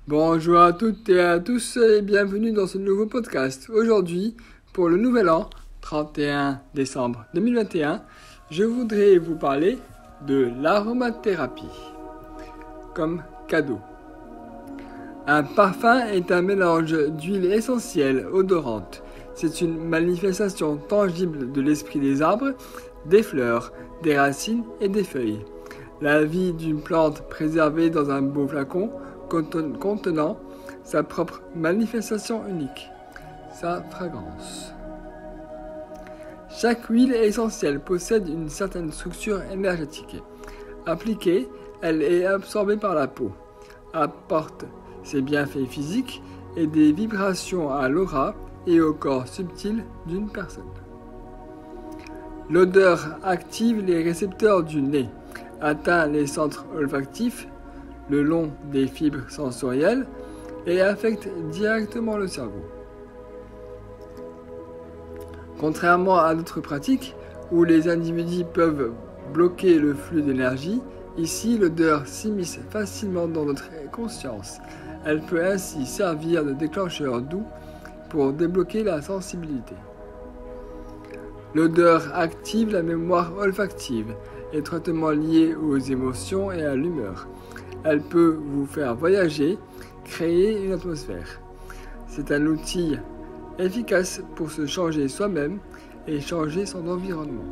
Bonjour à toutes et à tous et bienvenue dans ce nouveau podcast. Aujourd'hui, pour le nouvel an, 31 décembre 2021, je voudrais vous parler de l'aromathérapie comme cadeau. Un parfum est un mélange d'huiles essentielles odorantes. C'est une manifestation tangible de l'esprit des arbres, des fleurs, des racines et des feuilles. La vie d'une plante préservée dans un beau flacon contenant sa propre manifestation unique, sa fragrance. Chaque huile essentielle possède une certaine structure énergétique. Appliquée, elle est absorbée par la peau, apporte ses bienfaits physiques et des vibrations à l'aura et au corps subtil d'une personne. L'odeur active les récepteurs du nez, atteint les centres olfactifs le long des fibres sensorielles et affecte directement le cerveau. Contrairement à d'autres pratiques où les individus peuvent bloquer le flux d'énergie, ici l'odeur s'immisce facilement dans notre conscience. Elle peut ainsi servir de déclencheur doux pour débloquer la sensibilité. L'odeur active la mémoire olfactive, étroitement liée aux émotions et à l'humeur. Elle peut vous faire voyager, créer une atmosphère. C'est un outil efficace pour se changer soi-même et changer son environnement.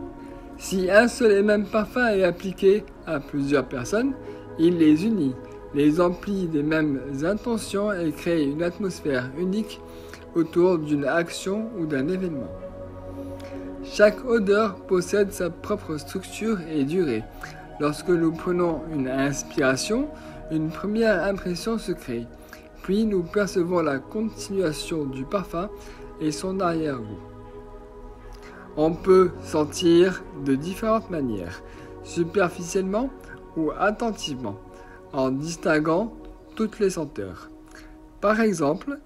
Si un seul et même parfum est appliqué à plusieurs personnes, il les unit, les emplit des mêmes intentions et crée une atmosphère unique autour d'une action ou d'un événement. Chaque odeur possède sa propre structure et durée. Lorsque nous prenons une inspiration, une première impression se crée, puis nous percevons la continuation du parfum et son arrière-goût. On peut sentir de différentes manières, superficiellement ou attentivement, en distinguant toutes les senteurs. Par exemple,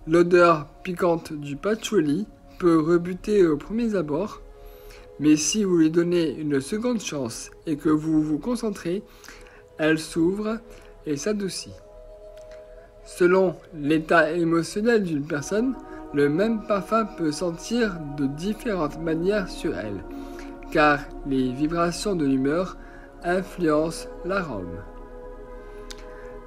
l'odeur piquante du patchouli peut rebuter aux premiers abords, mais si vous lui donnez une seconde chance et que vous vous concentrez, elle s'ouvre et s'adoucit. Selon l'état émotionnel d'une personne, le même parfum peut sentir de différentes manières sur elle, car les vibrations de l'humeur influencent l'arôme.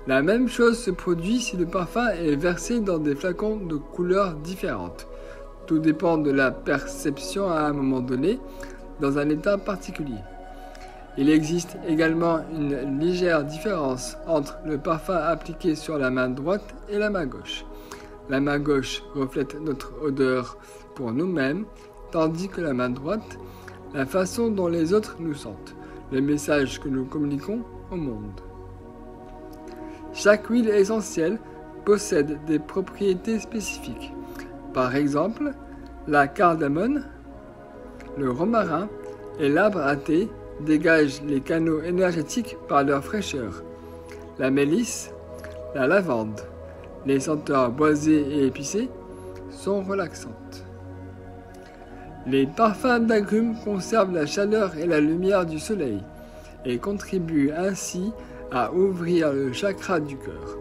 La même chose se produit si le parfum est versé dans des flacons de couleurs différentes. Tout dépend de la perception à un moment donné, dans un état particulier. Il existe également une légère différence entre le parfum appliqué sur la main droite et la main gauche. La main gauche reflète notre odeur pour nous-mêmes, tandis que la main droite, la façon dont les autres nous sentent, le message que nous communiquons au monde. Chaque huile essentielle possède des propriétés spécifiques. Par exemple, la cardamone, le romarin et l'arbre à thé dégagent les canaux énergétiques par leur fraîcheur. La mélisse, la lavande, les senteurs boisées et épicées sont relaxantes. Les parfums d'agrumes conservent la chaleur et la lumière du soleil et contribuent ainsi à ouvrir le chakra du cœur.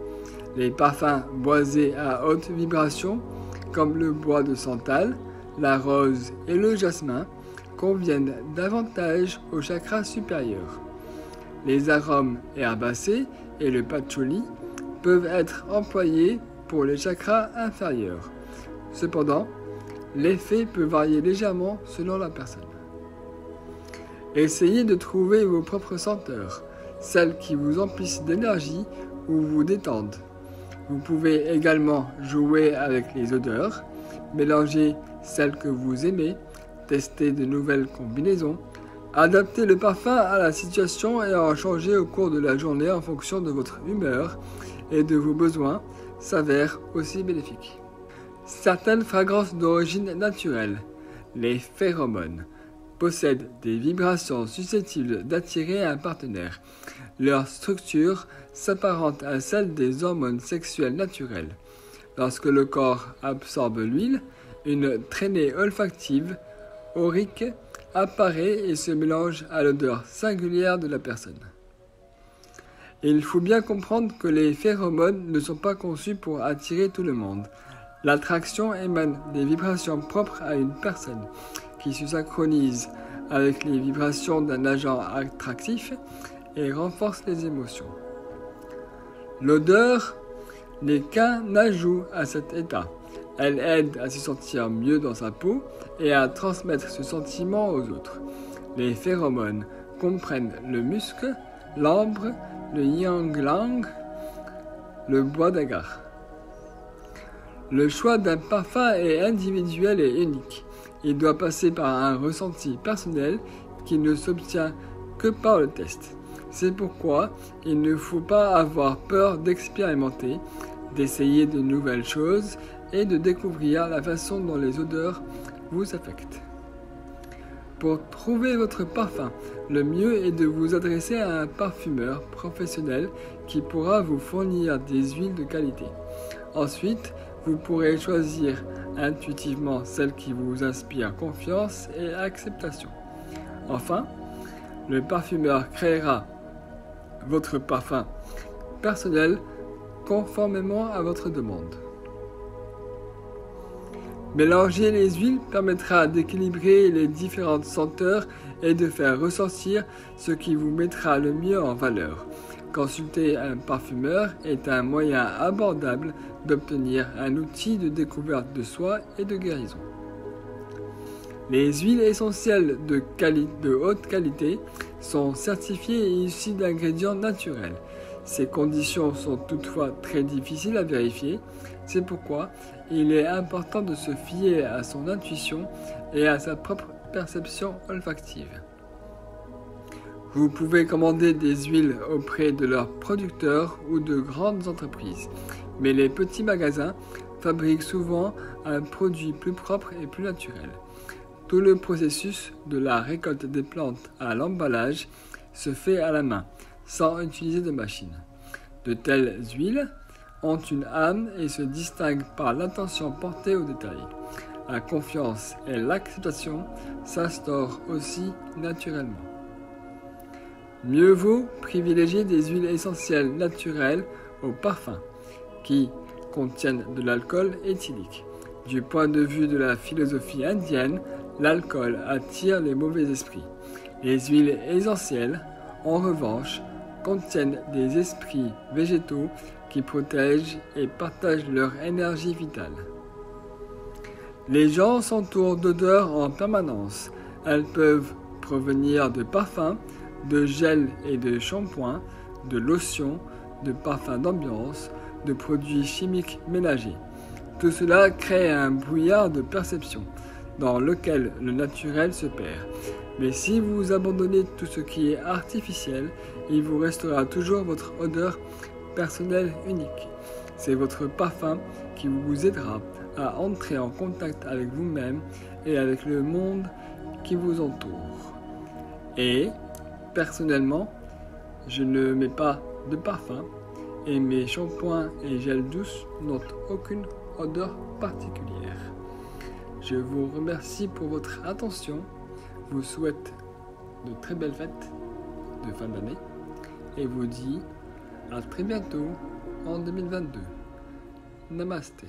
Les parfums boisés à haute vibration comme le bois de santal, la rose et le jasmin, conviennent davantage au chakra supérieur. Les arômes herbacés et le patchouli peuvent être employés pour les chakras inférieurs. Cependant, l'effet peut varier légèrement selon la personne. Essayez de trouver vos propres senteurs, celles qui vous emplissent d'énergie ou vous détendent. Vous pouvez également jouer avec les odeurs, mélanger celles que vous aimez, tester de nouvelles combinaisons, adapter le parfum à la situation et en changer au cours de la journée en fonction de votre humeur et de vos besoins s'avèrent aussi bénéfiques. Certaines fragrances d'origine naturelle, les phéromones, possèdent des vibrations susceptibles d'attirer un partenaire. Leur structure s'apparente à celle des hormones sexuelles naturelles. Lorsque le corps absorbe l'huile, une traînée olfactive aurique apparaît et se mélange à l'odeur singulière de la personne. Et il faut bien comprendre que les phéromones ne sont pas conçus pour attirer tout le monde. L'attraction émane des vibrations propres à une personne, qui se synchronisent avec les vibrations d'un agent attractif et renforcent les émotions. L'odeur n'est qu'un ajout à cet état. Elle aide à se sentir mieux dans sa peau et à transmettre ce sentiment aux autres. Les phéromones comprennent le musc, l'ambre, le ylang-ylang, le bois d'agar. Le choix d'un parfum est individuel et unique. Il doit passer par un ressenti personnel qui ne s'obtient que par le test. C'est pourquoi il ne faut pas avoir peur d'expérimenter, d'essayer de nouvelles choses et de découvrir la façon dont les odeurs vous affectent. Pour trouver votre parfum, le mieux est de vous adresser à un parfumeur professionnel qui pourra vous fournir des huiles de qualité. Ensuite, vous pourrez choisir intuitivement celle qui vous inspire confiance et acceptation. Enfin, le parfumeur créera votre parfum personnel conformément à votre demande. Mélanger les huiles permettra d'équilibrer les différentes senteurs et de faire ressortir ce qui vous mettra le mieux en valeur. Consulter un parfumeur est un moyen abordable d'obtenir un outil de découverte de soi et de guérison. Les huiles essentielles de haute qualité sont certifiées et issues d'ingrédients naturels. Ces conditions sont toutefois très difficiles à vérifier, c'est pourquoi il est important de se fier à son intuition et à sa propre perception olfactive. Vous pouvez commander des huiles auprès de leurs producteurs ou de grandes entreprises, mais les petits magasins fabriquent souvent un produit plus propre et plus naturel. Tout le processus de la récolte des plantes à l'emballage se fait à la main, sans utiliser de machine. De telles huiles ont une âme et se distinguent par l'attention portée aux détails. La confiance et l'acceptation s'instaurent aussi naturellement. Mieux vaut privilégier des huiles essentielles naturelles aux parfums, qui contiennent de l'alcool éthylique. Du point de vue de la philosophie indienne, l'alcool attire les mauvais esprits. Les huiles essentielles, en revanche, contiennent des esprits végétaux qui protègent et partagent leur énergie vitale. Les gens s'entourent d'odeurs en permanence. Elles peuvent provenir de parfums, de gel et de shampoings, de lotions, de parfums d'ambiance, de produits chimiques ménagers. Tout cela crée un brouillard de perception dans lequel le naturel se perd. Mais si vous abandonnez tout ce qui est artificiel, il vous restera toujours votre odeur personnelle unique. C'est votre parfum qui vous aidera à entrer en contact avec vous-même et avec le monde qui vous entoure. Et, personnellement, je ne mets pas de parfum et mes shampoings et gels douces n'ont aucune odeur particulière. Je vous remercie pour votre attention, vous souhaite de très belles fêtes de fin d'année et vous dis à très bientôt en 2022. Namasté.